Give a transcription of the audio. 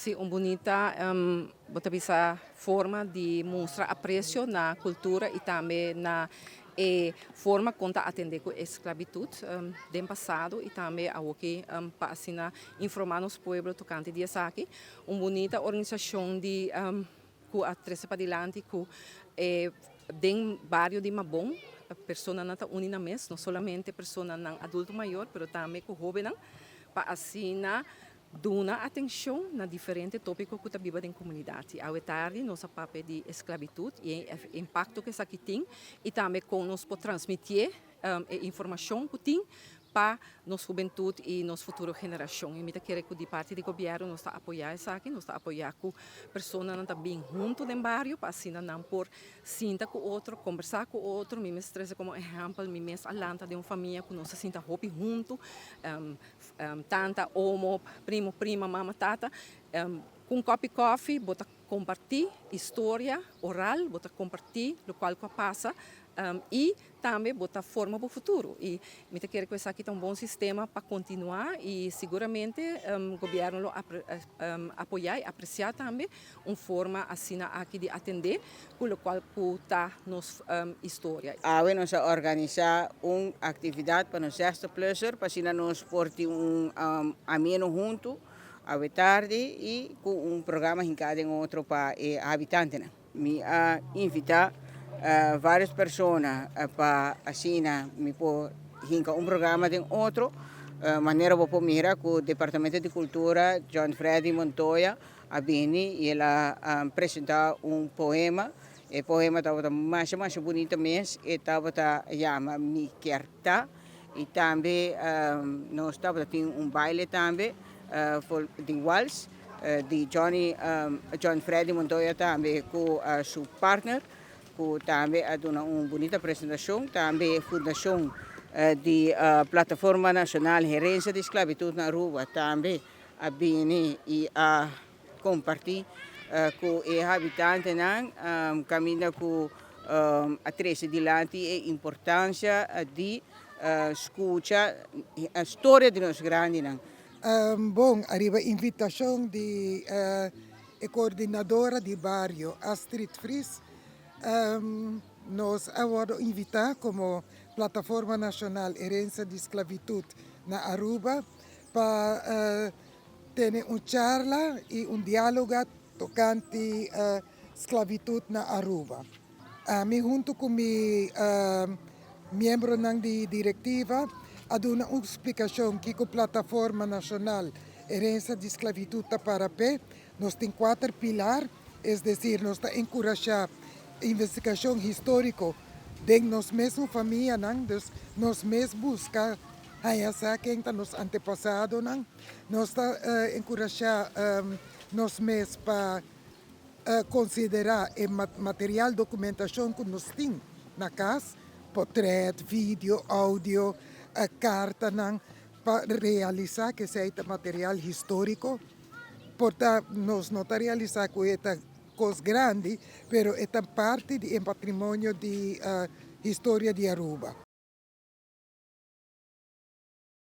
Sim, uma bonita essa forma de mostrar apreço na cultura e também na forma como atender com a esclavitud do passado e também a que para assim informar nos pueblos tocante de aqui. Uma bonita organização de que atresa para adiante que den barrio de Mabon, pessoas não estão unidas mesmo, não somente pessoas não adulto maior, mas também com jovens para assim dona atenção na diferente tópico que está viva em comunidade. Ao tarde, nossa papel de esclavitud e o impacto que isso aqui tem e também com nós pode transmitir informação que tem para nossa juventude e nossa futura geração. E me quero que de parte do governo nós está apoiar isso aqui, nós está apoiar com pessoas não está bem junto no bairro, para assim não por sentar com outro, conversar com outro. Me estressa como exemplo, me mesmo alanta de uma família que nós se sinta hopi junto, tanta, homo, primo, prima, mama, tata, com um copo de café, bota compartilhar história oral, bota compartilhar o qual passa e também botar forma para o futuro. E me quero que isso aqui é um bom sistema para continuar e seguramente o governo apoiar e apreciar também uma forma assim aqui de atender com o qual está nossa história. Nós organizar uma atividade para nós esta pleasure, para assim nós porte ameno junto à tarde e com um programa em cada outro para habitantes. Me invitar várias pessoas para assim me pôr um programa de outro maneira vou mira com o Departamento de Cultura John Freddy Montoya a Bini e ela apresentar um poema. O poema estava mais bonito mesmo e estava chama Mi Kerta e também nós estava tendo um baile também de waltz de John Freddy Montoya também com seu partner que também a dar uma bonita apresentação também a fundação de Plataforma Nacional Herência de Esclavitud na Aruba também a Bini e a compartilhar com os habitantes caminha com a trazer adiante a importância de escutar a história de nós grandes. Bom, arriba a invitação de coordenadora de barrio Astrid Fries. Nos agora invitar como Plataforma Nacional Herencia de Esclavitud na Aruba para ter uma charla e um diálogo tocante esclavitud na Aruba. Me junto com mi membro de diretiva a dar uma explicação que a Plataforma Nacional Herencia de Esclavitud para pé nós tem 4 pilares, é decir, nós está encorajar investigação histórica de nós mesmos família, nós mesmos buscar essa quem está nos antepassados, nós está encorajar nós mesmos para considerar o material documentação que nós temos na casa, portrait, vídeo, áudio, carta, para realizar que seja material histórico. Portanto, nós não realizar com esta coisa grande, mas é parte do patrimônio de história de Aruba.